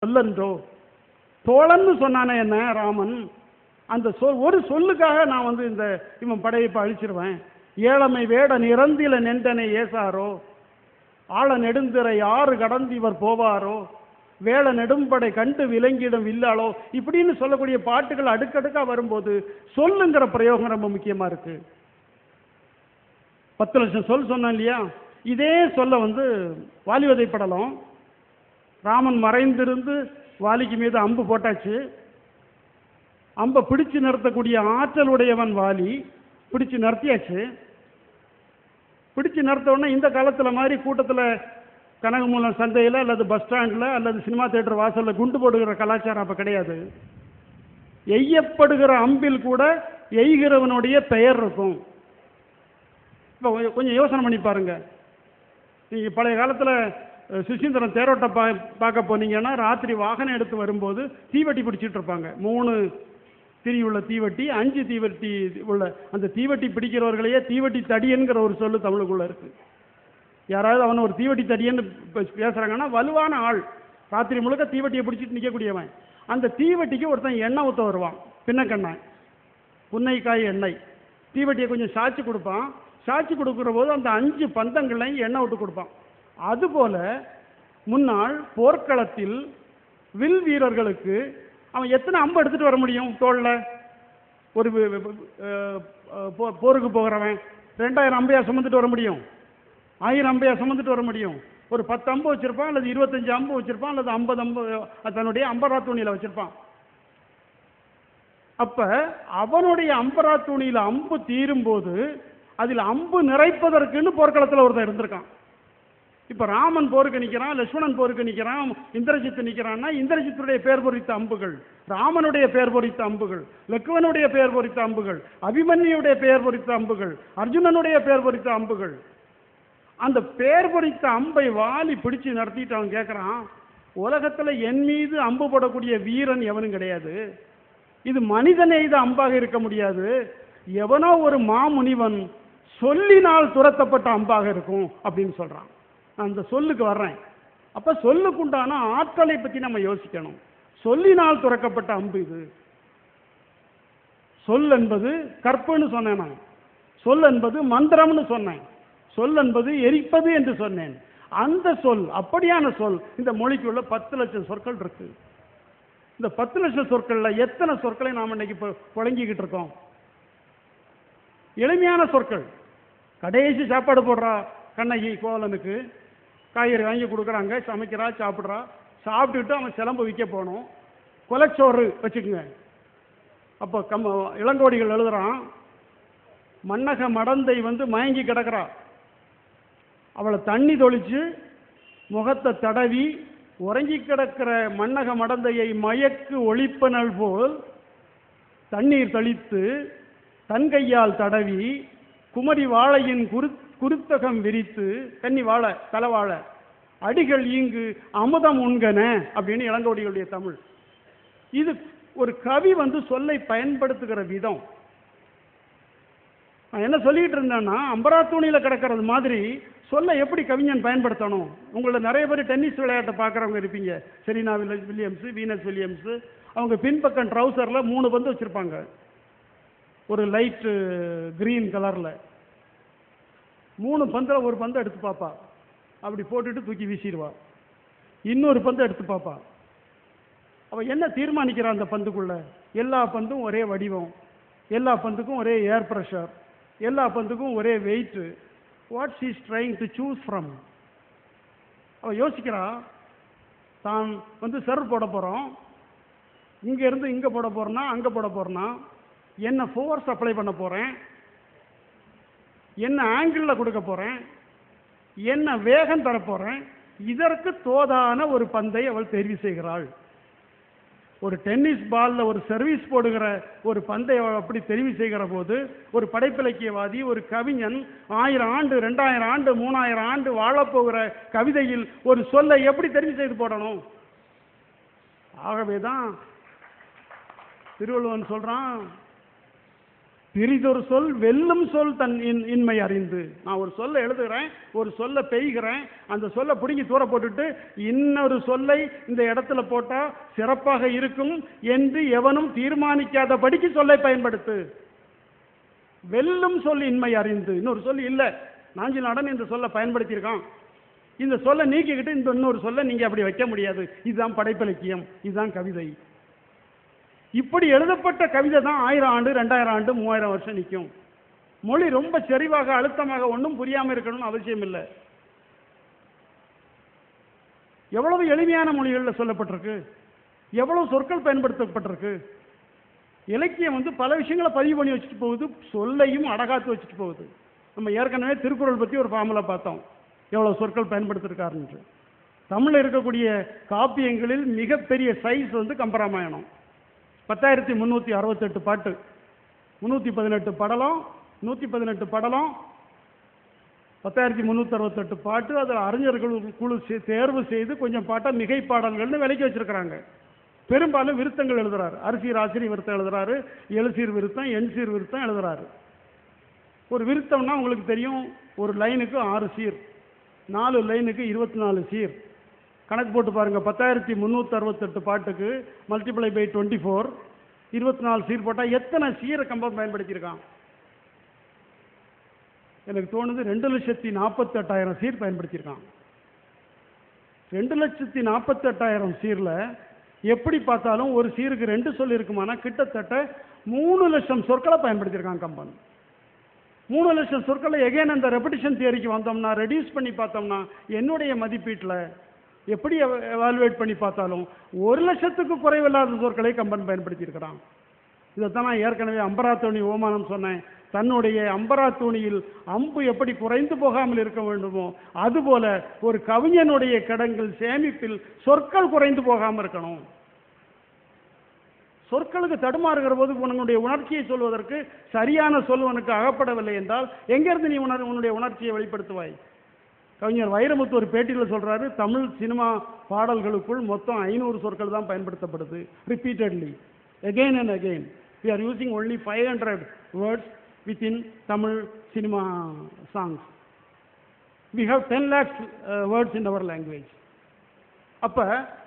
சொல்லன்றோ. தோழன்னு சொன்னானே என்ன ராமன், அந்த ஒரு சொல்லுக்காக நான் இந்த இவன் படையப்ப அழிச்சிருவேன். ஏழமை வேட நிறந்தில நெண்டனை ஏசாரோ, ஆழ நெடுந்திரை ஆறு கடந்து இவர் போவாரோ, வேள நெடும்படை கண்டு விலங்கிடும் வில்லாளோ, இப்படின்னு சொல்லக்கூடிய பாட்டுகள் அடுக்கடுக்கா வரும்போது சொல்லுங்கிற பிரயோகம் ரொம்ப முக்கியமா இருக்கு. 10 லட்சம் சொல் சொன்னேன் இல்லையா, இதே சொல்ல வாலிவதை படலம். ராமன் மறைந்திருந்து வாலிக்கு மீது அம்பு போட்டாச்சு. அம்பை பிடிச்சு நிறுத்தக்கூடிய ஆற்றல் உடையவன் வாலி. பிடிச்சு நிறுத்தியாச்சு. பிடிச்சு நிறுத்த உடனே இந்த காலத்தில் மாதிரி கூட்டத்தில் கனகமூலம் சந்தையில் அல்லது பஸ் ஸ்டாண்டில் அல்லது சினிமா தியேட்டர் வாசலில் குண்டு போடுகிற கலாச்சாரம் அப்போ கிடையாது. எய்யப்படுகிற அம்பில் கூட எய்கிறவனுடைய பெயர் இருக்கும். இப்போ கொஞ்சம் யோசனை பண்ணி பாருங்க. நீங்கள் பழைய காலத்தில் சுசீந்திரன் தேரோட்டம் பார்க்க போனீங்கன்னா ராத்திரி வாகனம் எடுத்து வரும்போது தீவட்டி பிடிச்சிட்டு இருப்பாங்க. 3 திரி உள்ள தீவட்டி, 5 தீவட்டி உள்ள. அந்த தீவட்டி பிடிக்கிறவர்களையே தீவட்டி தடியன்கிற ஒரு சொல்லு தமிழுக்குள்ள இருக்கு. யாராவது அவன் ஒரு தீவட்டி தடியன்னு பேசுறாங்கன்னா வலுவான ஆள், ராத்திரி முழுக்க தீவட்டியை பிடிச்சிட்டு நிற்கக்கூடியவன். அந்த தீவட்டிக்கு ஒருத்தன் எண்ணெய் ஊற்ற வருவான், பின்னக்கண்ணாய் புன்னைக்காய் எண்ணெய். தீவட்டியை கொஞ்சம் சாய்ச்சி கொடுப்பான். சாட்சி கொடுக்கிற போது அந்த 5 பந்தங்களையும் எண்ணெய் விட்டு கொடுப்பான். அதுபோல முன்னாள் போர்க்களத்தில் வில் வீரர்களுக்கு அவன் எத்தனை அம்பு எடுத்துட்டு வர முடியும் தோல்ல? ஒரு போருக்கு போகிறவன் 2000 அம்பையா சுமந்துட்டு வர முடியும்? 1000 அம்பையா சுமந்துட்டு வர முடியும்? ஒரு 10 அம்பு வச்சிருப்பான், அல்லது 25 அம்பு வச்சிருப்பான், அல்லது 50 அம்பு தன்னுடைய அம்பரா துணியில வச்சிருப்பான். அப்ப அவனுடைய அம்பரா துணியில அம்பு தீரும் போது அதில் அம்பு நிறைப்பதற்குன்னு போர்க்களத்தில் ஒருத்தர் இருந்திருக்கான். இப்ப ராமன் போருக்கு நிற்கிறான், லட்சுமணன் போருக்கு நிற்கிறான், இந்திரஜித்து நிற்கிறான்னா இந்திரஜித்துடைய பெயர் பொறித்த அம்புகள், ராமனுடைய பெயர் பொறித்த அம்புகள், லக்குவனுடைய பெயர் பொறித்த அம்புகள், அபிமன்யுடைய பெயர் பொறித்த அம்புகள், அர்ஜுனனுடைய பெயர் பொறித்த அம்புகள். அந்த பெயர் பொறித்த அம்பை வாலி பிடிச்சு நடத்திட்டு அவன் கேட்கிறான், உலகத்துல என் மீது அம்பு போடக்கூடிய வீரன் எவனும் கிடையாது. இது மனிதன் எய்த அம்பாக இருக்க முடியாது. எவனோ ஒரு மாமுனிவன் சொல்லினால் துரத்தப்பட்ட அம்பாக இருக்கும் அப்படின்னு சொல்றான். நான் அந்த சொல்லுக்கு வர்றேன். அப்ப சொல்லுக்குண்டான ஆற்றலை பற்றி நம்ம யோசிக்கணும். சொல்லினால் துறக்கப்பட்ட அம்பு இது. சொல் என்பது கற்புன்னு சொன்னேன் நான். சொல் என்பது மந்திரம்னு சொன்னேன். சொல் என்பது எரிப்பது என்று சொன்னேன். அந்த சொல், அப்படியான சொல் இந்த மொழிக்குள்ள 10 லட்சம் சொற்கள் இருக்கு. இந்த 10 லட்சம் சொற்கள்ல எத்தனை சொற்களை நாம் இன்னைக்கு புழங்கிக்கிட்டு இருக்கோம்? எளிமையான சொற்கள். கடைசி சாப்பாடு போடுறா கண்ணகி கோவலனுக்கு, காய்கறி வாங்கி கொடுக்குறாங்க, சமைக்கிறா, சாப்பிட்றா. சாப்பிட்டுட்டு அவன் சிலம்பு விற்க போகணும். கொலைச்சோறு வச்சுக்குங்க. அப்போ இளங்கோடிகள் எழுதுறான், மன்னக மடந்தை மயங்கி கிடக்கிறா. அவளை தண்ணி தொளிச்சு முகத்தை தடவி உறங்கி கிடக்கிற மன்னக மடந்தையை மயக்கு ஒளிப்பனல் போல் தண்ணீர் தெளித்து தன் கையால் தடவி குமரி வாழையின் குருத்தகம் விரித்து, கன்னி வாழை தலைவாழை, அடிகள் ஈங்கு அமுதம் உண்கன அப்படின்னு இளங்கோடிகளுடைய தமிழ். இது ஒரு கவி சொல்லை பயன்படுத்துகிற விதம். நான் என்ன சொல்லிட்டு இருந்தேன்னா, அம்பராத்தூணியில் கிடக்கிறது மாதிரி சொல்ல எப்படி கவிஞன் பயன்படுத்தணும். உங்களை நிறைய பேர் டென்னிஸ் விளையாட்டை பார்க்குறவங்க இருப்பீங்க. Serena Williams, Venus Williams. அவங்க பின்பக்கம் ட்ரௌசரில் 3 பந்து வச்சுருப்பாங்க. ஒரு லைட்டு கிரீன் கலரில் 3 பந்தில் ஒரு பந்தை எடுத்து பார்ப்பா, அப்படி போட்டுட்டு தூக்கி வீசிடுவா. இன்னொரு பந்தை எடுத்து பார்ப்பா. அவள் என்ன தீர்மானிக்கிறா அந்த பந்துக்குள்ள? எல்லா பந்தும் ஒரே வடிவம், எல்லா பந்துக்கும் ஒரே ஏர் ப்ரெஷர், எல்லா பந்துக்கும் ஒரே weight. What she is trying to choose from. அவள் யோசிக்கிறா, தான் சர்வ் போட போகிறோம், இங்கேருந்து இங்கே போட போகிறேன்னா அங்கே போட போகிறேன்னா என்ன ஃபோர்ஸ் அப்ளை பண்ண போகிறேன், என்ன ஆங்கிளில் கொடுக்க போகிறேன், என்ன வேகம் தரப்போகிறேன், இதற்கு தோதான ஒரு பந்தை அவள் தெரிவு செய்கிறாள். ஒரு டென்னிஸ் பாலில் ஒரு சர்வீஸ் போடுகிற ஒரு பந்தை அவள் அப்படி தெரிவு செய்கிற போது, ஒரு படைப்பிலக்கியவாதி, ஒரு கவிஞன் 1000 ஆண்டு 2000 ஆண்டு 3000 ஆண்டு வாழப்போகிற கவிதையில் ஒரு சொல்லை எப்படி தெரிவு செய்து போடணும்? ஆகவேதான் திருவள்ளுவன் சொல்றான், பிரிதொரு சொல் வெல்லும் சொல் தன் இன்மை அறிந்து. நான் ஒரு சொல்ல எழுதுகிறேன், ஒரு சொல்ல பெய்கிறேன், அந்த சொல்ல பிடுங்கி தூர போட்டுட்டு இன்னொரு சொல்லை இந்த இடத்துல போட்டா சிறப்பாக இருக்கும் என்று எவனும் தீர்மானிக்காதபடிக்கு சொல்லை பயன்படுத்து. வெல்லும் சொல் இன்மை அறிந்து. இன்னொரு சொல் இல்லை, நாஞ்சில் நாடன் இந்த சொல்ல பயன்படுத்தியிருக்கான், இந்த சொல்ல நீக்கிக்கிட்டு இந்த இன்னொரு சொல்ல நீங்க அப்படி வைக்க முடியாது. இதுதான் படைப்பிலக்கியம், இதுதான் கவிதை. இப்படி எழுதப்பட்ட கவிதை தான் 1000 ஆண்டு 2000 ஆண்டு 3000 வருஷம் நிற்கும். மொழி ரொம்ப செறிவாக அழுத்தமாக ஒன்றும் புரியாமல் இருக்கணும்னு அவசியம் இல்லை. எவ்வளவு எளிமையான மொழிகளில் சொல்லப்பட்டிருக்கு, எவ்வளவு சொற்கள் பயன்படுத்தப்பட்டிருக்கு. இலக்கியம் பல விஷயங்களை பதிவு பண்ணி வச்சுட்டு போகுது, சொல்லையும் அடகாத்து வச்சுட்டு போகுது. நம்ம ஏற்கனவே திருக்குறள் பற்றி ஒரு ஃபார்முலா பார்த்தோம், எவ்வளவு சொற்கள் பயன்படுத்திருக்காருன்னு. தமிழில் இருக்கக்கூடிய காப்பியங்களில் மிகப்பெரிய சைஸ் கம்பராமாயணம். 10,368 பாட்டு, 318 படலம், 118 படலம், 10,368 பாட்டு. அதில் அறிஞர்கள் குழு தேர்வு செய்து கொஞ்சம் பாட்டை மிகை பாடல்கள்னு விலைக்கு வச்சிருக்கிறாங்க. பெரும்பாலும் விருத்தங்கள் எழுதுறாரு. அரிசீர் ஆசிரியர் விருத்தம் எழுதுறாரு, எழுசீர் விருத்தம், எண்சீர் விருத்தம் எழுதுறாரு. ஒரு விருத்தம்னா உங்களுக்கு தெரியும், ஒரு லைனுக்கு 6 சீர், 4 லைனுக்கு 24 சீர். கணக்கு போட்டு பாருங்க. 10,368 பாட்டுக்கு மல்டிப்ளை பை 24, 24 சீர் போட்டால் எத்தனை சீரை கம்பம் பயன்படுத்தியிருக்கான்? எனக்கு தோணுது 2,48,000 சீர் பயன்படுத்தியிருக்கான். 2,48,000 சீரில் எப்படி பார்த்தாலும் ஒரு சீருக்கு 2 சொல் இருக்குமானா கிட்டத்தட்ட 3 லட்சம் சொற்களை பயன்படுத்தியிருக்கான் கம்பன். 3 லட்சம் சொற்களை எகைன் அந்த ரெபடிஷன் தியரிக்கு வந்தோம்னா, ரெடியூஸ் பண்ணி பார்த்தோம்னா, என்னுடைய மதிப்பீட்டில் எப்படி எவாலுவேட் பண்ணி பார்த்தாலும் 1 லட்சத்துக்கு குறைவில்லாத சொற்களை கம்பன் பயன்படுத்தியிருக்கிறான். இதைத்தான் நான் ஏற்கனவே அம்பராத்தோணி ஓமானம் சொன்னேன். தன்னுடைய அம்பராத்தோணியில் அம்பு எப்படி குறைந்து போகாமல் இருக்க வேண்டுமோ அதுபோல ஒரு கவிஞனுடைய கடங்கள் சேமிப்பில் சொற்கள் குறைந்து போகாமல் இருக்கணும். சொற்களுக்கு தடுமாறுகிற போது உன்னுடைய உணர்ச்சியை சொல்வதற்கு சரியான சொல் உனக்கு அகப்படவில்லை என்றால் எங்கிருந்து நீ உன்னுடைய உணர்ச்சியை வெளிப்படுத்துவாய்? கவிஞர் வைரமுத்து ஒரு பேட்டியில் சொல்றாரு, தமிழ் சினிமா பாடல்களுக்குள் மொத்தம் 500 சொற்கள் தான் பயன்படுத்தப்படுது repeatedly, again and again. We are using only 500 words within Tamil cinema songs. We have 10 lakhs words in our language. அப்ப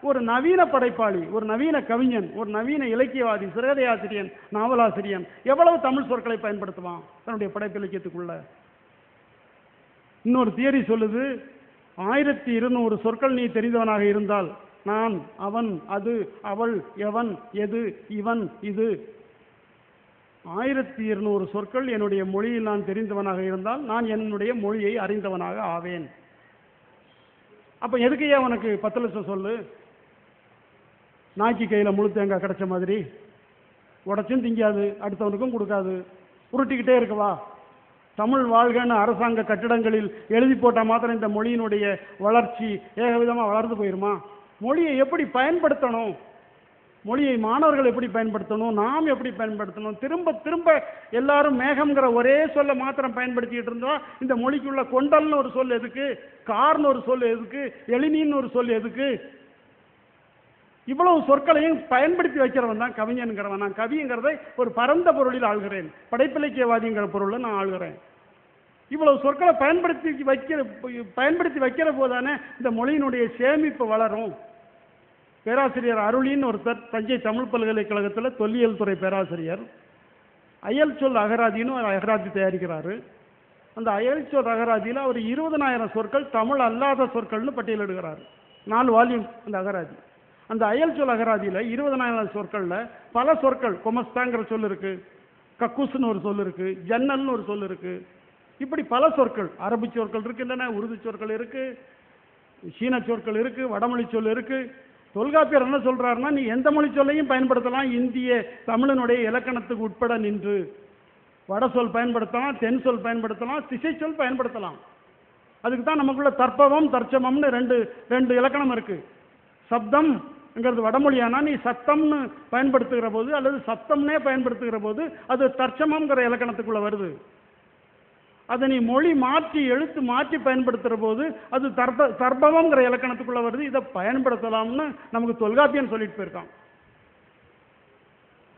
ஒரு நவீன படைப்பாளி, ஒரு நவீன கவிஞன், ஒரு நவீன இலக்கியவாதி, சிறுகதை ஆசிரியன், நாவலாசிரியன் எவ்வளவு தமிழ் சொற்களை பயன்படுத்துவான் தன்னுடைய படைப்பிலக்கியத்துக்குள்ள? இன்னொரு தியரி சொல்லுது, 1200 சொற்கள் நீ தெரிந்தவனாக இருந்தால், நான், அவன், அது, அவள், எவன், எது, இவன், இது, 1200 சொற்கள் என்னுடைய மொழியில் நான் தெரிந்தவனாக இருந்தால் நான் என்னுடைய மொழியை அறிந்தவனாக ஆவேன். அப்ப எதுக்கையா உனக்கு 10 லட்சம் சொல்லு? நாய்க்கு கையில் முழு தேங்காய் கிடைச்ச மாதிரி உடச்சும் திங்காது, அடுத்தவனுக்கும் கொடுக்காது, உருட்டிக்கிட்டே இருக்கவா? தமிழ் வாழ்கன்னு அரசாங்க கட்டிடங்களில் எழுதி போட்டால் மாத்திரம் இந்த மொழியினுடைய வளர்ச்சி ஏகவிதமாக வளர்ந்து போயிருமா? மொழியை எப்படி பயன்படுத்தணும், மொழியை மாணவர்கள் எப்படி பயன்படுத்தணும், நாம் எப்படி பயன்படுத்தணும், திரும்ப திரும்ப எல்லாரும் மேகம்ங்கிற ஒரே சொல்ல மாத்திரம் பயன்படுத்திட்டு இருந்தோம். இந்த மொழிக்குள்ள கொண்டல்னு ஒரு சொல் எதுக்கு, கார்னு ஒரு சொல் எதுக்கு, எளினின்னு ஒரு சொல் எதுக்கு? இவ்வளவு சொற்களையும் பயன்படுத்தி வைக்கிறவன் தான் கவிஞன்கிறவன். நான் கவிங்கிறதை ஒரு பரந்த பொருளில் ஆள்கிறேன், படைப்பிலக்கியவாதிங்கிற பொருளில் நான் ஆள்கிறேன். இவ்வளவு சொற்களை பயன்படுத்தி வைக்கிற போதானே இந்த மொழியினுடைய சேமிப்பு வளரும். பேராசிரியர் அருளின்னு ஒருத்தர் தஞ்சை தமிழ் பல்கலைக்கழகத்தில் தொல்லியல் துறை பேராசிரியர், அயல் சொல் அகராதின்னு ஒரு அகராதி தயாரிக்கிறாரு. அந்த அயல் சொல் அகராதியில் அவர் 20,000 சொற்கள் தமிழ் அல்லாத சொற்கள்னு பட்டியலிடுகிறார். 4 வால்யூம் அந்த அகராதி. அந்த அயல் சொல் அகராதியில் 20,000 சொற்களில் பல சொற்கள், கொமஸ்தாங்கிற சொல் இருக்கு, கக்கூஸ்னு ஒரு சொல் இருக்கு, ஜன்னல்னு ஒரு சொல் இருக்கு, இப்படி பல சொற்கள், அரபு சொற்கள் இருக்கின்றன, உருது சொற்கள் இருக்கு, சீன சொற்கள் இருக்கு, வடமொழி சொல் இருக்கு. தொல்காப்பியர் என்ன சொல்றாருன்னா, நீ எந்த மொழி சொல்லையும் பயன்படுத்தலாம், இந்திய தமிழனுடைய இலக்கணத்துக்கு உட்பட நின்று. வட சொல் பயன்படுத்தலாம், தென் சொல் பயன்படுத்தலாம், திசை சொல் பயன்படுத்தலாம். அதுக்கு தான் நமக்குள்ள தற்பவம் தர்ச்சமம்னு ரெண்டு இலக்கணம் இருக்கு. சப்தம்ங்கிறது வடமொழியானா நீ சத்தம்னு பயன்படுத்துகிற போது அல்லது சத்தம்னே பயன்படுத்துகிற போது அது தர்ச்சமம்ங்கிற இலக்கணத்துக்குள்ள வருது. அதை நீ மொழி மாற்றி எழுத்து மாற்றி பயன்படுத்துகிற போது அது தர்பவம்ங்கிற இலக்கணத்துக்குள்ள வருது. இதை பயன்படுத்தலாம்னு நமக்கு தொல்காப்பியன் சொல்லிட்டு போயிருக்கான்.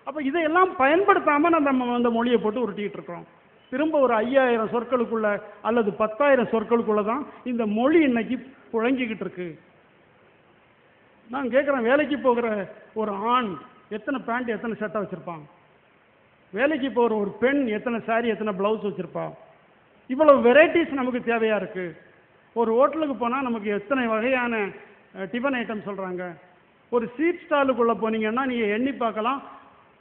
அப்போ இதையெல்லாம் பயன்படுத்தாமல் நம்ம அந்த மொழியை போட்டு உருட்டிக்கிட்டு இருக்கிறோம். திரும்ப ஒரு 5000 சொற்களுக்குள்ள அல்லது 10,000 சொற்களுக்குள்ள தான் இந்த மொழி இன்னைக்கு புழங்கிக்கிட்டு இருக்கு. நான் கேட்குறேன், வேலைக்கு போகிற ஒரு ஆண் எத்தனை பேண்ட் எத்தனை சட்டை வச்சுருப்பான்? வேலைக்கு போகிற ஒரு பெண் எத்தனை சாரி எத்தனை ப்ளவுஸ் வச்சுருப்பா? இவ்வளவு வெரைட்டிஸ் நமக்கு தேவையாக இருக்குது. ஒரு ஹோட்டலுக்கு போனால் நமக்கு எத்தனை வகையான டிஃபன் ஐட்டம் சொல்கிறாங்க. ஒரு ஸ்வீட் ஸ்டாலுக்குள்ளே போனீங்கன்னா நீங்கள் எண்ணி பார்க்கலாம்,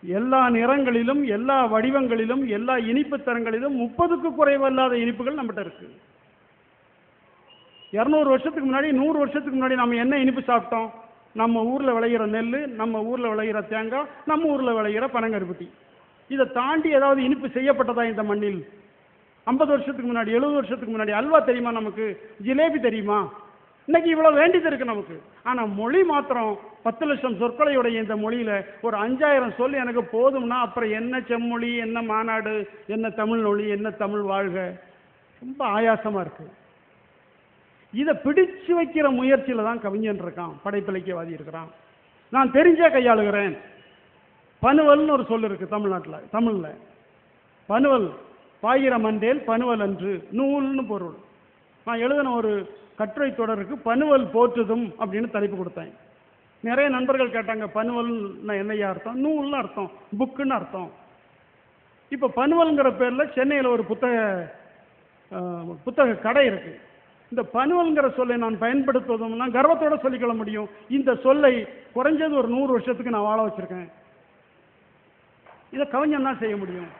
எல்லா நிறங்களிலும் எல்லா வடிவங்களிலும் எல்லா இனிப்பு தரங்களிலும் 30க்கு குறைவில்லாத இனிப்புகள் நம்மகிட்ட இருக்கு. 200 வருஷத்துக்கு முன்னாடி 100 வருஷத்துக்கு முன்னாடி நம்ம என்ன இனிப்பு சாப்பிட்டோம்? நம்ம ஊரில் விளைகிற நெல், நம்ம ஊரில் விளைகிற தேங்காய், நம்ம ஊரில் விளைகிற பனங்கருப்பட்டி. இதை தாண்டி ஏதாவது இனிப்பு செய்யப்பட்டதா இந்த மண்ணில்? 50 வருஷத்துக்கு முன்னாடி 70 வருஷத்துக்கு முன்னாடி அல்வா தெரியுமா நமக்கு? ஜிலேபி தெரியுமா? இன்னைக்கு இவ்வளவு வேண்டியது இருக்கு நமக்கு. ஆனா மொழி மாத்திரம் 10 லட்சம் சொற்களையுடைய இந்த மொழியில ஒரு 5000 சொல் எனக்கு போதும்னா அப்புறம் என்ன செம்மொழி, என்ன மாநாடு, என்ன தமிழ் மொழி, என்ன தமிழ் வாழ்க? ரொம்ப ஆயாசமா இருக்கு. இதை பிடிச்சு வைக்கிற முயற்சியில தான் கவிஞன் இருக்கான், படைப்பிலக்கியவாதி இருக்கிறான். நான் தெரிஞ்சே கையாளுகிறேன். பனுவல்னு ஒரு சொல் இருக்கு தமிழ்நாட்டில். தமிழ்ல பனுவல், பாயிர மண்டேல் பனுவல் அன்று, நூல்னு பொருள். நான் எழுதின ஒரு கட்டுரை தொடருக்கு பனுவல் போற்றுதும் அப்படின்னு தலைப்பு கொடுத்தேன். நிறைய நண்பர்கள் கேட்டாங்க, பனுவல்னா என்னையா அர்த்தம்? நூல்னு அர்த்தம், புக்குன்னு அர்த்தம். இப்போ பனுவல்ங்கிற பேரில் சென்னையில் ஒரு புத்தக கடை இருக்கு. இந்த பனுவல்ங்கிற சொல்லை நான் பயன்படுத்துவதும்னா கர்வத்தோட சொல்லிக்கொள்ள முடியும், இந்த சொல்லை குறைஞ்சது ஒரு 100 வருஷத்துக்கு நான் வாழ வச்சிருக்கேன். இதை கவிஞன் தான் செய்ய முடியும்.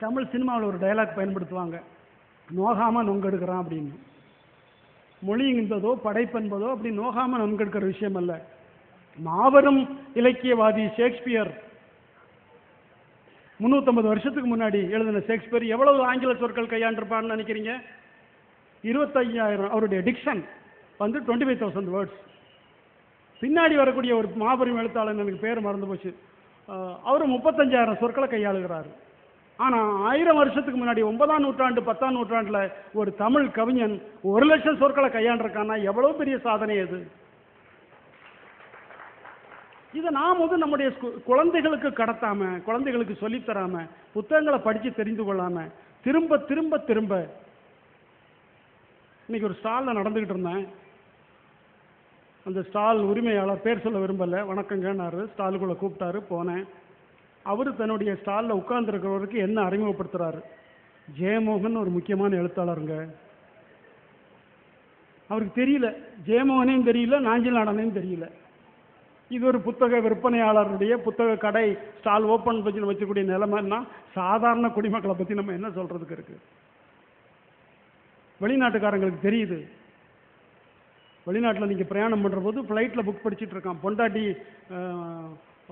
தமிழ் சினிமாவில் ஒரு டயலாக் பயன்படுத்துவாங்க, நோகாம நொங்கெடுக்கிறான் அப்படின்னு. மொழி என்பதோ படைப்பென்பதோ அப்படி நோகாம நொங்கெடுக்கிற விஷயம் அல்ல. மாபெரும் இலக்கியவாதி ஷேக்ஸ்பியர் 350 வருஷத்துக்கு முன்னாடி எழுதின ஷேக்ஸ்பியர் எவ்வளவு ஆங்கில சொற்கள் கையாண்டிருப்பான்னு நினைக்கிறீங்க? 25,000. அவருடைய டிக்ஷன் வந்து 25,000 வேர்ட்ஸ். பின்னாடி வரக்கூடிய ஒரு மாபெரும் எழுத்தாளர், எனக்கு பேர் மறந்து போச்சு, அவர் 35,000 சொற்களை கையாளுகிறார். ஆனால் 1000 வருஷத்துக்கு முன்னாடி 9ஆம் நூற்றாண்டு 10ஆம் நூற்றாண்டில் ஒரு தமிழ் கவிஞன் 1,00,000 சொற்களை கையாண்டிருக்கான்னா எவ்வளவு பெரிய சாதனை அது. இதை நாம் வந்து நம்முடைய குழந்தைகளுக்கு கடத்தாம, குழந்தைகளுக்கு சொல்லித்தராம, புத்தகங்களை படித்து தெரிந்து கொள்ளாம திரும்ப திரும்ப திரும்ப. இன்னைக்கு ஒரு ஸ்டாலில் நடந்துகிட்டு இருந்தேன். அந்த ஸ்டால் உரிமையாளர், பேர் சொல்ல விரும்பலை, வணக்கங்கன்னாரு. ஸ்டாலுக்குள்ளே கூப்பிட்டாரு, போனேன். அவர் தன்னுடைய ஸ்டாலில் உட்கார்ந்துருக்கிறவருக்கு என்ன அறிமுகப்படுத்துறாரு? ஜெயமோகன் ஒரு முக்கியமான எழுத்தாளருங்க. அவருக்கு தெரியல, ஜெயமோகனையும் தெரியல, நாஞ்சில் நாடனையும் தெரியல. இது ஒரு புத்தக விற்பனையாளருடைய புத்தக கடை, ஸ்டால் ஓப்பன் பண்ணி வச்சக்கூடிய நிலைமைன்னா சாதாரண குடிமக்களை பற்றி நம்ம என்ன சொல்றதுக்கு இருக்கு? வெளிநாட்டுக்காரங்களுக்கு தெரியுது. வெளிநாட்டில் நீங்கள் பிரயாணம் பண்ணுற போது ஃப்ளைட்டில் புக் படிச்சுட்டு இருக்கான், பொண்டாட்டி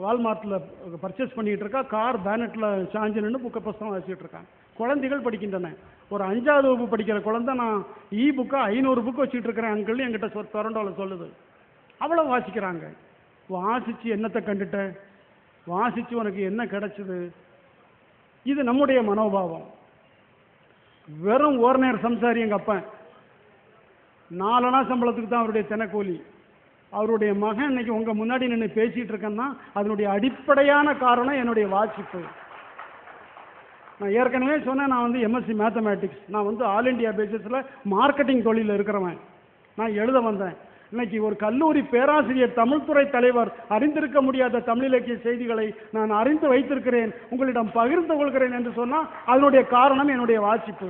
வால்மார்ட்டில் பர்ச்சேஸ் பண்ணிகிட்டு இருக்கா, கார் பேனட்டில் சாஞ்சு நின்று புத்தகம் வாசிச்சுட்டு இருக்கான். குழந்தைகள் படிக்கின்றன. ஒரு 5ஆவது வகுப்பு படிக்கிற குழந்தை, நான் புக்காக 500 புக்கு வச்சுட்டு இருக்கிறேன் அங்கிள் என்கிட்ட டொரண்டோவில் சொல்லுது. அவ்வளோ வாசிக்கிறாங்க. வாசித்து என்னத்தை கண்டுட்ட? வாசித்து உனக்கு என்ன கிடைச்சது? இது நம்முடைய மனோபாவம். வெறும் ஒரு நேரம் சம்சாரி எங்கள் அப்பன், 4 அணா சம்பளத்துக்கு தான் அவருடைய தினக்கூலி. அவருடைய மகன் இன்னைக்கு உங்கள் முன்னாடி நின்று பேசிகிட்டு இருக்கேன்னா அதனுடைய அடிப்படையான காரணம் என்னுடைய வாசிப்பு. நான் ஏற்கனவே சொன்னேன், நான் வந்து எம்எஸ்சி மேத்தமேட்டிக்ஸ், நான் வந்து ஆல் இண்டியா பேசிஸில் மார்க்கெட்டிங் தொழிலில் இருக்கிறவன். நான் எழுத வந்தேன். இன்னைக்கு ஒரு கல்லூரி பேராசிரியர், தமிழ்துறை தலைவர் அறிந்திருக்க முடியாத தமிழ் இலக்கிய செய்திகளை நான் அறிந்து வைத்திருக்கிறேன், உங்களிடம் பகிர்ந்து கொள்கிறேன் என்று சொன்னால் அதனுடைய காரணம் என்னுடைய வாசிப்பு.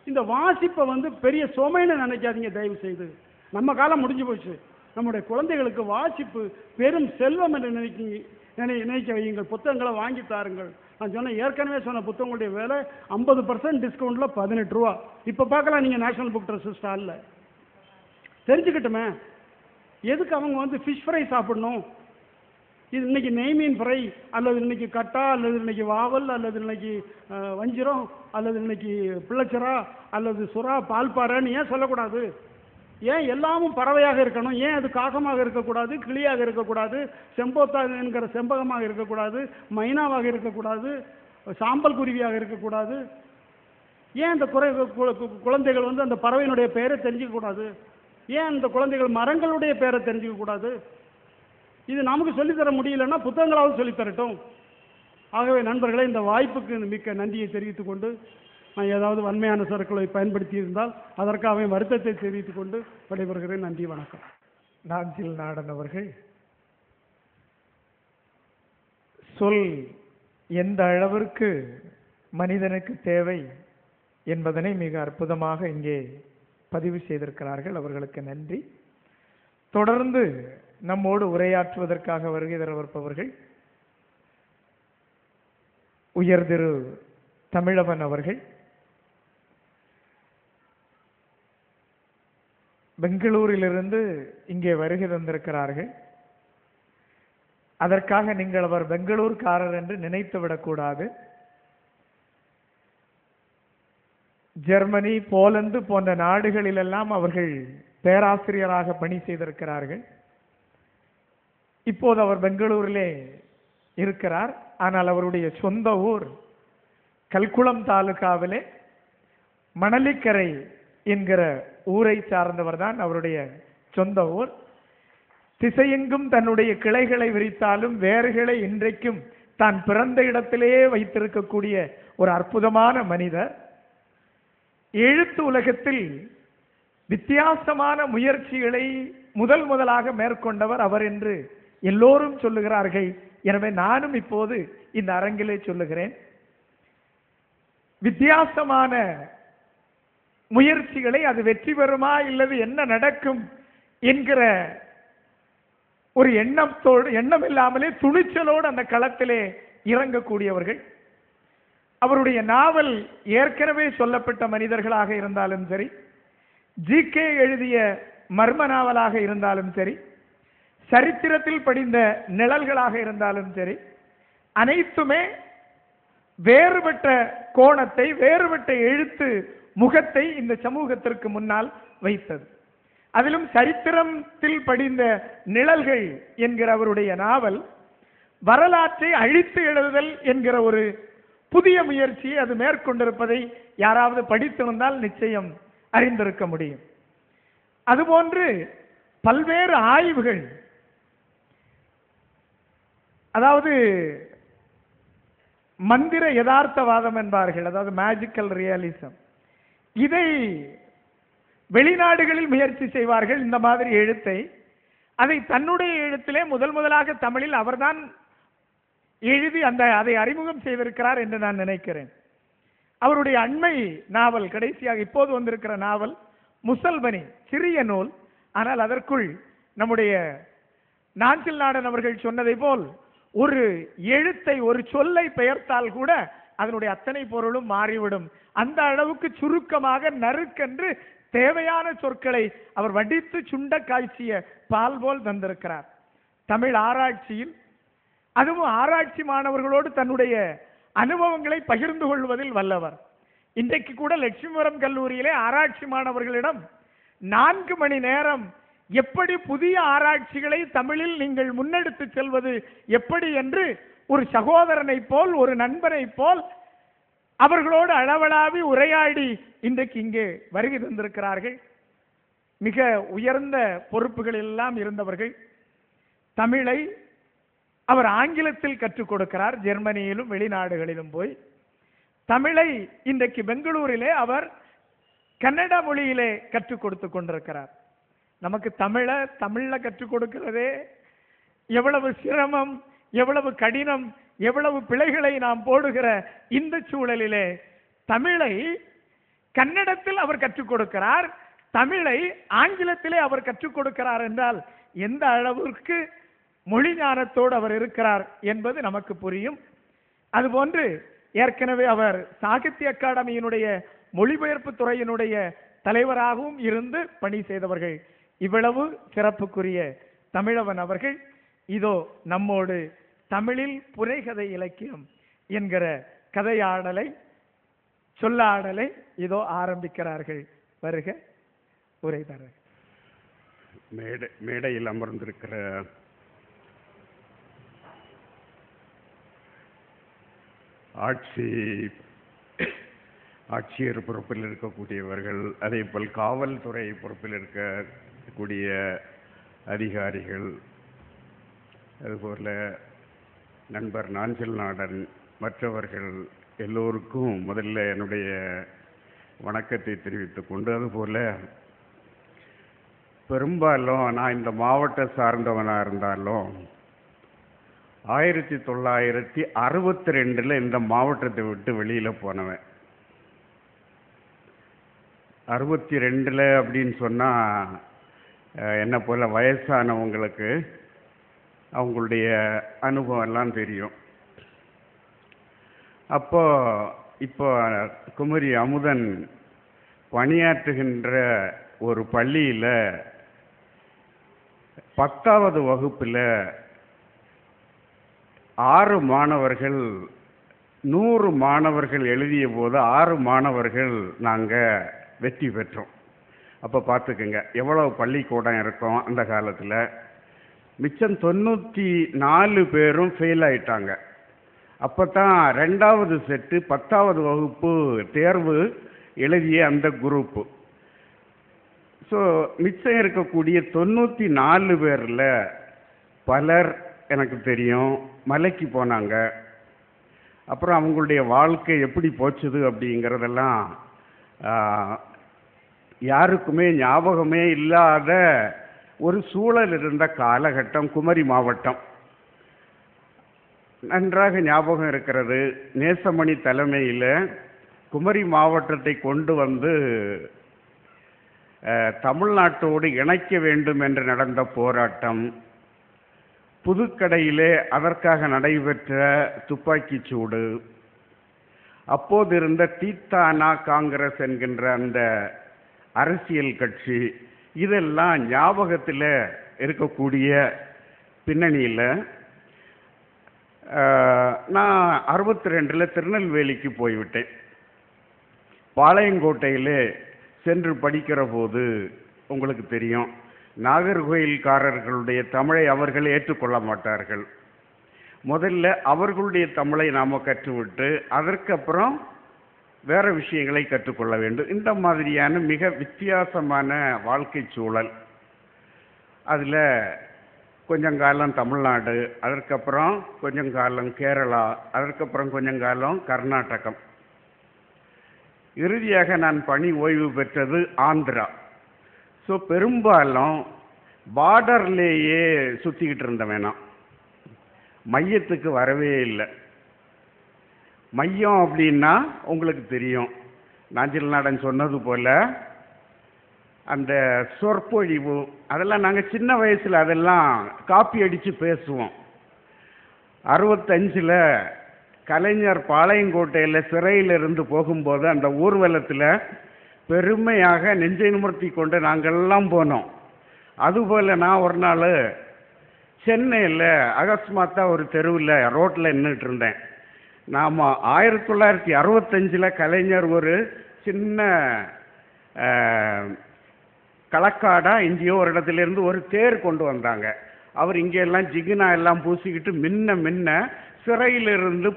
இந்த வாசிப்பை வந்து பெரிய சுமைன்னு நினைக்காதீங்க தயவு செய்து. நம்ம காலம் முடிஞ்சு போச்சு. நம்முடைய குழந்தைகளுக்கு வாசிப்பு பெரும் செல்வம் என்று நினைக்க வையுங்கள். புத்தகங்களை வாங்கி தாருங்கள். நான் சொன்னேன், ஏற்கனவே சொன்ன புத்தகங்களுடைய விலை 50% டிஸ்கவுண்ட்டில் 18 ரூபா. இப்போ பார்க்கலாம் நீங்கள் நேஷனல் புக் ட்ரஸ்ட் ஸ்டாலில். தெரிஞ்சுக்கிட்டுமே, எதுக்கு அவங்க வந்து ஃபிஷ் ஃப்ரை சாப்பிடணும்? இது இன்னைக்கு நெய்மீன் ஃப்ரை, அல்லது இன்னைக்கு கட்டா, அல்லது இன்னைக்கு வாவல், அல்லது இன்னைக்கு வஞ்சிரம், அல்லது இன்னைக்கு பிள்ளைச்சரா, அல்லது சுறா, பால்பாறைன்னு ஏன் சொல்லக்கூடாது? ஏன் எல்லாமும் பறவையாக இருக்கணும்? ஏன் அது காகமாக இருக்கக்கூடாது, கிளியாக இருக்கக்கூடாது, செம்போத்தா என்கிற செம்பகமாக இருக்கக்கூடாது, மைனாவாக இருக்கக்கூடாது, சாம்பல் குருவியாக இருக்கக்கூடாது? ஏன் அந்த குழந்தைகள் வந்து அந்த பறவையினுடைய பெயரை தெரிஞ்சிக்க கூடாது? ஏன் இந்த குழந்தைகள் மரங்களுடைய பேரை தெரிஞ்சுக்க கூடாது? இது நமக்கு சொல்லித்தர முடியலன்னா புத்தகங்களாவது சொல்லித்தரட்டும். ஆகவே நண்பர்களே, இந்த வாய்ப்புக்கு மிக்க நன்றியை தெரிவித்துக் கொண்டு, நான் ஏதாவது வன்மையான சொற்களை பயன்படுத்தி இருந்தால் அதற்காக வருத்தத்தை தெரிவித்துக் கொண்டு விடைபெறுகிறேன். நன்றி, வணக்கம். நாஞ்சில் நாடன் அவர்கள் சொல் எந்த அளவிற்கு மனிதனுக்கு தேவை என்பதனை மிக அற்புதமாக இங்கே பதிவு செய்திருக்கிறார்கள். அவர்களுக்கு நன்றி. தொடர்ந்து நம்மோடு உரையாற்றுவதற்காக வருகை தரவிருப்பவர்கள் உயர் திரு தமிழவன் அவர்கள். பெங்களூரிலிருந்து இங்கே வருகை தந்திருக்கிறார்கள். அதற்காக நீங்கள் அவர் பெங்களூர்காரர் என்று நினைத்து விடக்கூடாது. ஜெர்மனி, போலந்து போன்ற நாடுகளிலெல்லாம் அவர்கள் பேராசிரியராக பணி செய்திருக்கிறார்கள். இப்போது அவர் பெங்களூரிலே இருக்கிறார். ஆனால் அவருடைய சொந்த ஊர் கல்குளம் தாலுகாவிலே மணலிக்கரை என்கிற ஊரை சார்ந்தவர் தான் அவருடைய சொந்த ஊர். திசையெங்கும் தன்னுடைய கிளைகளை விரித்தாலும் வேர்களை இன்றைக்கும் தான் பிறந்த இடத்திலேயே வைத்திருக்கக்கூடிய ஒரு அற்புதமான மனிதர். எழுத்து உலகத்தில் வித்தியாசமான முயற்சிகளை முதலாக மேற்கொண்டவர் அவர் என்று எல்லோரும் சொல்லுகிறார்கள். எனவே நானும் இப்போது இந்த அரங்கிலே சொல்லுகிறேன், வித்தியாசமான முயற்சிகளை அது வெற்றி பெறுமா இல்லது என்ன நடக்கும் என்கிற ஒரு எண்ணம் இல்லாமலே துணிச்சலோடு அந்த களத்திலே இறங்கக்கூடியவர்கள். அவருடைய நாவல் ஏற்கனவே சொல்லப்பட்ட மனிதர்களாக இருந்தாலும் சரி, ஜிகே எழுதிய மர்ம நாவலாக இருந்தாலும் சரி, சரித்திரத்தில் படிந்த நிழல்களாக இருந்தாலும் சரி, அனைத்துமே வேறுபட்ட கோணத்தை, வேறுபட்ட எழுத்து முகத்தை இந்த சமூகத்திற்கு முன்னால் வைத்தது. அதிலும் சரித்திரத்தில் படிந்த நிழல்கள் என்கிற அவருடைய நாவல் வரலாற்றை அழித்து எழுதுதல் என்கிற ஒரு புதிய முயற்சியை அது மேற்கொண்டிருப்பதை யாராவது படித்திருந்தால் நிச்சயம் அறிந்திருக்க முடியும். அதுபோன்று பல்வேறு ஆய்வுகள், அதாவது மந்திர யதார்த்தவாதம் என்பார்கள், அதாவது மேஜிக்கல் ரியலிசம், இதை வெளிநாடுகளில் முயற்சி செய்வார்கள். இந்த மாதிரி எழுத்தை அதை தன்னுடைய எழுத்திலே முதலாக தமிழில் அவர்தான் எழுதி அதை அறிமுகம் செய்திருக்கிறார் என்று நான் நினைக்கிறேன். அவருடைய அண்மை நாவல், கடைசியாக இப்போது வந்திருக்கிற நாவல் முசல்பனி, சிறிய நூல். ஆனால் அதற்குள் நம்முடைய நாஞ்சில் நாடன் அவர்கள் சொன்னதை போல் ஒரு எழுத்தை, ஒரு சொல்லை பெயர்த்தால் கூட அதனுடைய அத்தனை பொருளும் மாறிவிடும். அந்த அளவுக்கு சுருக்கமாக நறுக்கென்று தேவையான சொற்களை அவர் வடித்து சுண்ட காய்ச்சிய பால் போல் தந்திருக்கிறார். தமிழ் ஆராய்ச்சியில், அதுவும் ஆராய்ச்சி மாணவர்களோடு தன்னுடைய அனுபவங்களை பகிர்ந்து கொள்வதில் வல்லவர். இன்றைக்கு கூட லட்சுமிபுரம் கல்லூரியிலே ஆராய்ச்சி மாணவர்களிடம் 4 மணி நேரம் எப்படி புதிய ஆராய்ச்சிகளை தமிழில் நீங்கள் முன்னெடுத்து செல்வது எப்படி என்று ஒரு சகோதரனை போல், ஒரு நண்பனை போல் அவர்களோடு அளவளாவி உரையாடி இன்றைக்கு இங்கே வருகை தந்திருக்கிறார்கள். மிக உயர்ந்த பொறுப்புகள் எல்லாம் இருந்தவர்கள். தமிழை அவர் ஆங்கிலத்தில் கற்றுக் கொடுக்கிறார், ஜெர்மனியிலும் வெளிநாடுகளிலும் போய். தமிழை இன்றைக்கு பெங்களூரிலே அவர் கன்னட மொழியிலே கற்றுக் கொடுத்து கொண்டிருக்கிறார். நமக்கு தமிழ்ல கற்றுக் கொடுக்கிறதே எவ்வளவு சிரமம், எவ்வளவு கடினம், எவ்வளவு பிழைகளை நாம் போடுகிற இந்த சூழலிலே தமிழை கன்னடத்தில் அவர் கற்றுக் கொடுக்கிறார், தமிழை ஆங்கிலத்திலே அவர் கற்றுக் கொடுக்கிறார் என்றால் எந்த அளவிற்கு மொழி ஞானத்தோடு அவர் இருக்கிறார் என்பது நமக்கு புரியும். அதுபோன்று ஏற்கனவே அவர் சாகித்ய அகாடமியினுடைய மொழிபெயர்ப்பு துறையினுடைய தலைவராகவும் இருந்து பணி செய்தவர்கள். இவ்வளவு சிறப்புக்குரிய தமிழவன் அவர்கள் இதோ நம்மோடு தமிழில் புனைகதை இலக்கியம் என்கிற கதையாடலை, சொல்லாடலை இதோ ஆரம்பிக்கிறார்கள். வருக, உரை தர. மேடையில் அமர்ந்திருக்கிற ஆட்சியர் பொறுப்பில் இருக்கக்கூடியவர்கள், அதே போல் காவல்துறை பொறுப்பில் இருக்க கூடிய அதிகாரிகள், அதுபோல் நண்பர் நாஞ்சில் நாடன், மற்றவர்கள் எல்லோருக்கும் முதல்ல என்னுடைய வணக்கத்தை தெரிவித்துக் கொண்டு, அதுபோல் பெரும்பாலும் நான் இந்த மாவட்ட சார்ந்தவனாக இருந்தாலும் 1962 இந்த மாவட்டத்தை விட்டு வெளியில் போனவன். 62 அப்படின்னு சொன்னால் என்னை போல் வயசானவங்களுக்கு அவங்களுடைய அனுபவம் எல்லாம் தெரியும். இப்போ குமரி அமுதன் பணியாற்றுகின்ற ஒரு பள்ளியில் 10வது வகுப்பில் 6 மாணவர்கள் 100 மாணவர்கள் எழுதிய போது 6 மாணவர்கள் நாங்கள் வெற்றி பெற்றோம். அப்போ பார்த்துக்குங்க எவ்வளவு பள்ளிக்கூடம் இருக்கும் அந்த காலத்தில். மிச்சம் 94 பேரும் ஃபெயில் ஆயிட்டாங்க. அப்போ தான் 2வது செட்டு 10வது வகுப்பு தேர்வு எழுதிய அந்த குரூப்பு. ஸோ மிச்சம் இருக்கக்கூடிய 94 பேரில் பலர் எனக்கு தெரியும் மலைக்கு போனாங்க. அப்புறம் அவங்களுடைய வாழ்க்கை எப்படி போச்சுது அப்படிங்கிறதெல்லாம் யாருக்குமே ஞாபகமே இல்லாத ஒரு சூழல் இருந்த காலகட்டம் குமரி மாவட்டம். நன்றாக ஞாபகம் இருக்கிறது. நேசமணி தலைமையில் குமரி மாவட்டத்தை கொண்டு வந்து தமிழ்நாட்டோடு இணைக்க வேண்டும் என்று நடந்த போராட்டம், புதுக்கடையிலே அதற்காக நடைபெற்ற துப்பாக்கிச் சூடு, அப்போது இருந்த தீத்தானா காங்கிரஸ் என்கின்ற அந்த அரசியல் கட்சி, இதெல்லாம் ஞாபகத்தில் இருக்கக்கூடிய பின்னணியில் நான் 62 திருநெல்வேலிக்கு போய்விட்டேன். பாளையங்கோட்டையிலே சென்று படிக்கிற போது உங்களுக்கு தெரியும், நாகர்கோயில்காரர்களுடைய தமிழை அவர்கள் ஏற்றுக்கொள்ள மாட்டார்கள். முதல்ல அவர்களுடைய தமிழை நாம் கற்றுவிட்டு அதற்கப்புறம் வேறு விஷயங்களை கற்றுக்கொள்ள வேண்டும். இந்த மாதிரியான மிக வித்தியாசமான வாழ்க்கை சூழல். அதில் கொஞ்சம் காலம் தமிழ்நாடு, அதற்கப்புறம் கொஞ்சம் காலம் கேரளா, அதற்கப்புறம் கொஞ்சம் காலம் கர்நாடகம். இறுதியாக நான் பணி ஓய்வு பெற்றது ஆந்திரா. ஸோ பெரும்பாலும் பார்டர்லேயே சுற்றிக்கிட்டு இருந்தவன் நான், மையத்துக்கு வரவே இல்லை. மையம் அப்படின்னா உங்களுக்கு தெரியும், நாஞ்சில் நாடன் சொன்னது போல் அந்த சொற்பொழிவு அதெல்லாம் நாங்கள் சின்ன வயசில் அதெல்லாம் காப்பி அடித்து பேசுவோம். 65 கலைஞர் பாளையங்கோட்டையில் சிறையிலிருந்து போகும்போது அந்த ஊர்வலத்தில் பெருமையாக நெஞ்சை நிமிர்த்தி கொண்டு நாங்கள்லாம் போனோம். அதுபோல் நான் ஒரு நாள் சென்னையில் அகஸ்மாத்தாக ஒரு தெருவில் ரோட்டில் நின்றுட்டு இருந்தேன். நாம் 1965 கலைஞர் ஒரு சின்ன களக்காடாக எங்கேயோ ஒரு இடத்துலேருந்து ஒரு தேர் கொண்டு வந்தாங்க. அவர் இங்கே எல்லாம் ஜிகினா எல்லாம் பூசிக்கிட்டு மின்ன சிறையிலிருந்து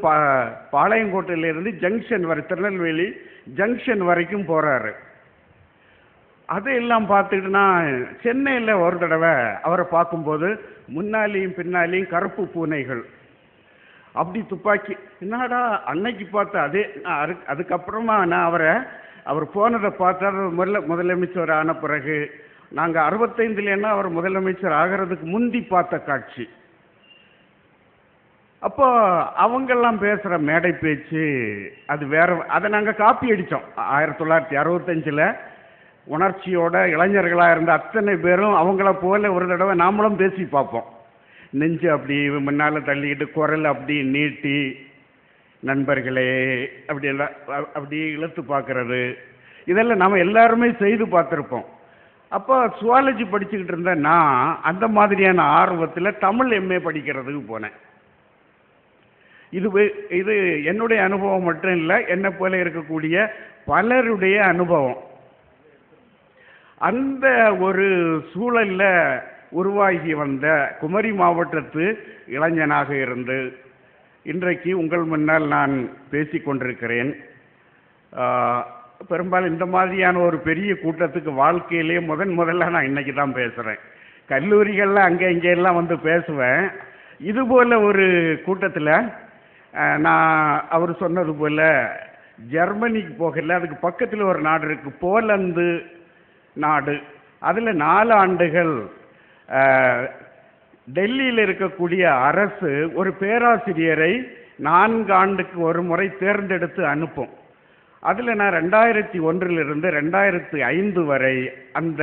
பாளையங்கோட்டையிலிருந்து ஜங்ஷன் வரை, திருநெல்வேலி ஜங்ஷன் வரைக்கும் போகிறாரு. அதையெல்லாம் பார்த்துக்கிட்டு நான் சென்னையில் ஒரு தடவை அவரை பார்க்கும்போது முன்னாலேயும் பின்னாலேயும் கருப்பு பூனைகள், அப்படி துப்பாக்கி. என்னடா அன்னைக்கு பார்த்த அதே. அதுக்கப்புறமா நான் அவர் போனதை பார்த்தா முதலமைச்சர் ஆன பிறகு, நாங்கள் 65 அவர் முதலமைச்சர் ஆகிறதுக்கு முந்தி பார்த்த காட்சி. அப்போ அவங்கெல்லாம் பேசுகிற மேடை பேச்சு அது வேற. அதை நாங்கள் காப்பி அடித்தோம். 1965 உணர்ச்சியோட இளைஞர்களாக இருந்த அத்தனை பேரும் அவங்கள போல ஒரு தடவை நாமளும் பேசி பார்ப்போம். நெஞ்சு அப்படி முன்னால் தள்ளிக்கிட்டு குரல் அப்படி நீட்டி நண்பர்களே அப்படி இழுத்து பார்க்கறது, இதெல்லாம் நாம் எல்லாருமே செய்து பார்த்துருப்போம். அப்போ சுவாலஜி படிச்சுக்கிட்டு இருந்தேன் நான். அந்த மாதிரியான ஆர்வத்தில் தமிழ் எம்ஏ படிக்கிறதுக்கு போனேன். இது என்னுடைய அனுபவம் மட்டும் இல்லை, என்னை போல இருக்கக்கூடிய பலருடைய அனுபவம். அந்த ஒரு சூழலில் உருவாகி வந்த குமரி மாவட்டத்து இளைஞனாக இருந்து இன்றைக்கு உங்கள் முன்னால் நான் பேசிக்கொண்டிருக்கிறேன். பெரும்பாலும் இந்த மாதிரியான ஒரு பெரிய கூட்டத்துக்கு வாழ்க்கையிலேயே முதல்ல நான் இன்னைக்கு தான் பேசுகிறேன். கல்லூரிகளில் அங்கே இங்கே எல்லாம் வந்து பேசுவேன். இதுபோல் ஒரு கூட்டத்தில் நான் அவர் சொன்னது போல் ஜெர்மனிக்கு போகல, அதுக்கு பக்கத்தில் ஒரு நாடு இருக்குது போலந்து நாடு. அதில் 4 ஆண்டுகள் டெல்லியில் இருக்கக்கூடிய அரசு ஒரு பேராசிரியரை 4 ஆண்டுக்கு ஒரு முறை தேர்ந்தெடுத்து அனுப்பும். அதில் நான் 2001 2005 வரை அந்த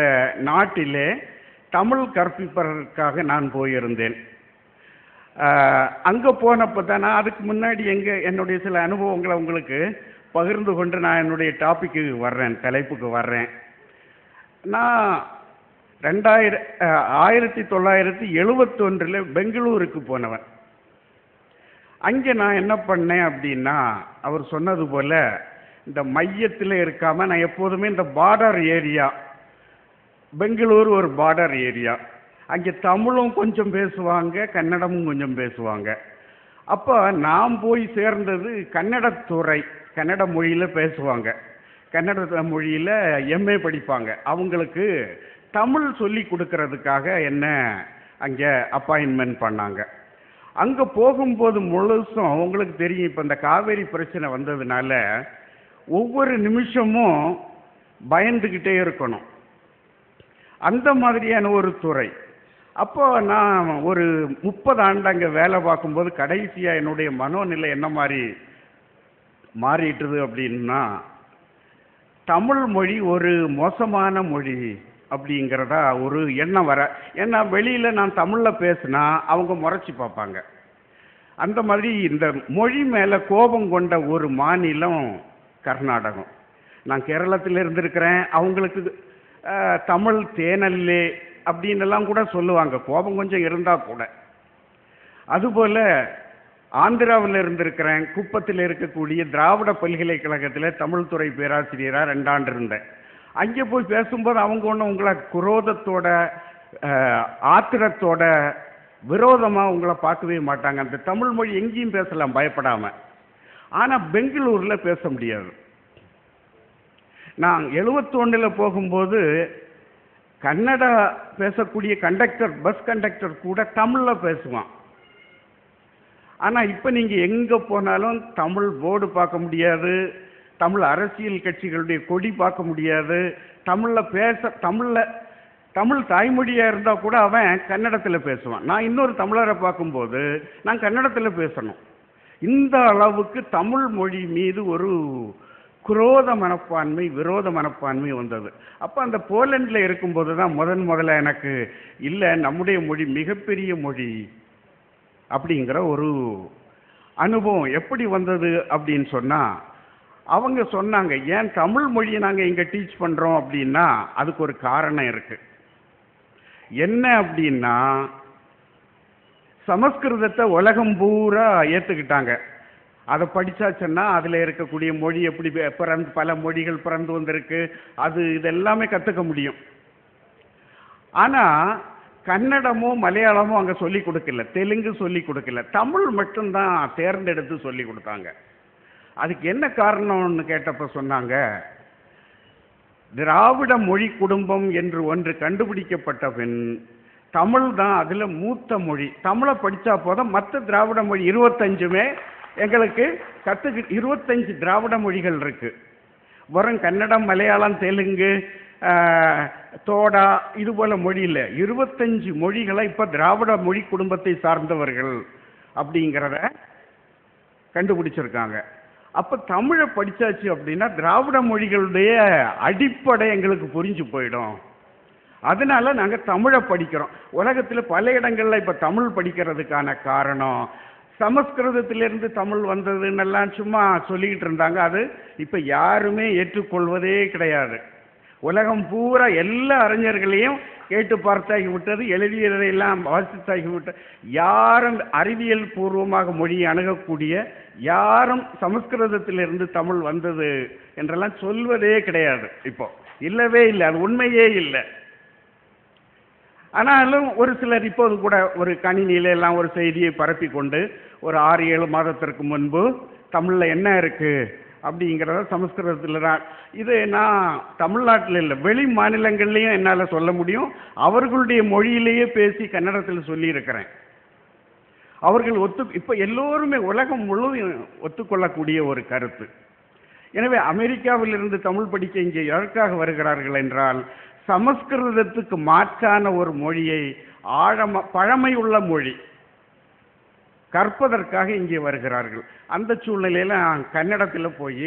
நாட்டிலே தமிழ் கற்பிப்பதற்காக நான் போயிருந்தேன். அங்கே போனப்போ தான் நான் அதுக்கு முன்னாடி என்னுடைய சில அனுபவங்களை உங்களுக்கு பகிர்ந்து கொண்டு நான் என்னுடைய டாப்பிக்கு வர்றேன், தலைப்புக்கு வர்றேன். நான் 1971 பெங்களூருக்கு போனவன். அங்கே நான் என்ன பண்ணேன் அப்படின்னா, அவர் சொன்னது போல் இந்த மையத்தில் இருக்காமல் நான் எப்போதுமே இந்த பார்டர் ஏரியா, பெங்களூர் ஒரு பார்டர் ஏரியா, அங்கே தமிழும் கொஞ்சம் பேசுவாங்க, கன்னடமும் கொஞ்சம் பேசுவாங்க. அப்போ நான் போய் சேர்ந்தது கன்னடத்துறை, கன்னட மொழியில் பேசுவாங்க, கன்னட மொழியில் எம்ஏ படிப்பாங்க. அவங்களுக்கு தமிழ் சொல்லி கொடுக்கறதுக்காக என்ன அங்கே அப்பாயின்மெண்ட் பண்ணாங்க. அங்கே போகும்போது முழுசும் உங்களுக்கு தெரியும், இப்போ இந்த காவேரி பிரச்சனை வந்ததுனால ஒவ்வொரு நிமிஷமும் பயந்துக்கிட்டே இருக்கணும், அந்த மாதிரியான ஒரு துறை. அப்போ நான் ஒரு 30 ஆண்டு அங்கே வேலை பார்க்கும்போது கடைசியாக என்னுடைய மனோநிலை என்ன மாதிரி மாறிட்டுது அப்படின்னா, தமிழ் மொழி ஒரு மோசமான மொழி அப்படிங்கிறதா ஒரு எண்ணம் வர. ஏன்னா வெளியில் நான் தமிழில் பேசினா அவங்க முறைச்சி பார்ப்பாங்க. அந்த மாதிரி இந்த மொழி மேலே கோபம் கொண்ட ஒரு மாநிலம் கர்நாடகம். நான் கேரளத்தில் இருந்திருக்கிறேன். அவங்களுக்கு தமிழ் தேனல்லே அப்படின்னு எல்லாம் கூட சொல்லுவாங்க, கோபம் கொஞ்சம் இருந்தால் கூட. அதுபோல் ஆந்திராவில் இருந்திருக்கிறேன். குப்பத்தில் இருக்கக்கூடிய திராவிட பல்கலைக்கழகத்தில் தமிழ் துறை பேராசிரியராக 2 ஆண்டு இருந்தேன். அங்கே போய் பேசும்போது அவங்க ஒன்றும் உங்களை குரோதத்தோட ஆத்திரத்தோட விரோதமாக உங்களை பார்க்கவே மாட்டாங்க. அந்த தமிழ் மொழி எங்கேயும் பேசலாம் பயப்படாமல். ஆனால் பெங்களூரில் பேச முடியாது. நான் 71 போகும்போது கன்னடா பேசக்கூடிய கண்டக்டர், பஸ் கண்டக்டர் கூட தமிழில் பேசுவான். ஆனால் இப்போ நீங்கள் எங்கே போனாலும் தமிழ் போர்டு பார்க்க முடியாது, தமிழ் அரசியல் கட்சிகளுடைய கொடி பார்க்க முடியாது. தமிழ் தாய்மொழியாக இருந்தால் கூட அவன் கன்னடத்தில் பேசுவான். நான் இன்னொரு தமிழரை பார்க்கும்போது நான் கன்னடத்தில் பேசணும். இந்த அளவுக்கு தமிழ் மொழி மீது ஒரு குரோத மனப்பான்மை, விரோத மனப்பான்மை வந்தது. அப்போ அந்த போலண்டில் இருக்கும்போது தான் முதல்ல எனக்கு இல்லை, நம்முடைய மொழி மிகப்பெரிய மொழி அப்படிங்கிற ஒரு அனுபவம் எப்படி வந்தது அப்படின்னு சொன்னால், அவங்க சொன்னாங்க, ஏன் தமிழ் மொழியை நாங்கள் இங்கே டீச் பண்ணுறோம் அப்படின்னா அதுக்கு ஒரு காரணம் இருக்குது. என்ன அப்படின்னா, சமஸ்கிருதத்தை உலகம் பூரா ஏற்றுக்கிட்டாங்க. அதை படித்தாச்சுன்னா அதில் இருக்கக்கூடிய மொழி எப்படி பல மொழிகள் பிறந்து வந்திருக்கு, இதெல்லாமே கற்றுக்க முடியும். ஆனால் கன்னடமோ மலையாளமோ அங்கே சொல்லி கொடுக்கல, தெலுங்கு சொல்லி கொடுக்கல, தமிழ் மட்டும்தான் தேர்ந்தெடுத்து சொல்லி கொடுத்தாங்க. அதுக்கு என்ன காரணம்னு கேட்டப்ப சொன்னாங்க, திராவிட மொழி குடும்பம் என்று ஒன்று கண்டுபிடிக்கப்பட்ட பின் தமிழ் தான் அதில் மூத்த மொழி. தமிழை படித்தா போதும், மற்ற திராவிட மொழி 25மே எங்களுக்கு 25 திராவிட மொழிகள் இருக்கு. வரும் கன்னடம், மலையாளம், தெலுங்கு, தோடா இது போல மொழியில் 25 மொழிகளை இப்போ திராவிட மொழி குடும்பத்தை சார்ந்தவர்கள் அப்படிங்கிறத கண்டுபிடிச்சிருக்காங்க. அப்போ தமிழை படித்தாச்சு அப்படின்னா திராவிட மொழிகளுடைய அடிப்படை எங்களுக்கு புரிஞ்சு போயிடும். அதனால நாங்கள் தமிழை படிக்கிறோம். உலகத்தில் பல இடங்களில் இப்போ தமிழ் படிக்கிறதுக்கான காரணம் சமஸ்கிருதத்திலிருந்து தமிழ் வந்ததுன்னெல்லாம் சும்மா சொல்லிக்கிட்டு இருந்தாங்க. அது இப்போ யாருமே ஏற்றுக்கொள்வதே கிடையாது. உலகம் பூரா எல்லா அறிஞர்களையும் கேட்டு பார்த்தாகி விட்டது, எழுதியதையெல்லாம் வாசித்தாகி விட்டது. யாரும் அறிவியல் பூர்வமாக மொழியை அணுகக்கூடிய யாரும் சமஸ்கிருதத்திலிருந்து தமிழ் வந்தது என்றெல்லாம் சொல்வதே கிடையாது. இப்போ இல்லவே இல்லை, அது உண்மையே இல்லை. ஆனாலும் ஒரு சிலர் இப்போது கூட ஒரு கணினியில எல்லாம் ஒரு செய்தியை பரப்பி கொண்டு ஒரு 6-7 மாதத்திற்கு முன்பு தமிழில் என்ன இருக்கு அப்படிங்கிறத சமஸ்கிருதத்தில் தான். இது நான் தமிழ்நாட்டில் இல்லை, வெளி மாநிலங்கள்லேயும் என்னால் சொல்ல முடியும். அவர்களுடைய மொழியிலேயே பேசி கன்னடத்தில் சொல்லியிருக்கிறேன். அவர்கள் இப்போ எல்லோருமே உலகம் முழுவதும் ஒத்துக்கொள்ளக்கூடிய ஒரு கருத்து. எனவே அமெரிக்காவிலிருந்து தமிழ் படிக்க இங்கே எதற்காக வருகிறார்கள் என்றால், சமஸ்கிருதத்துக்கு மாற்றான ஒரு மொழியை பழமையுள்ள மொழி கற்பதற்காக இங்கே வருகிறார்கள். அந்த சூழ்நிலையில் கன்னடத்தில் போய்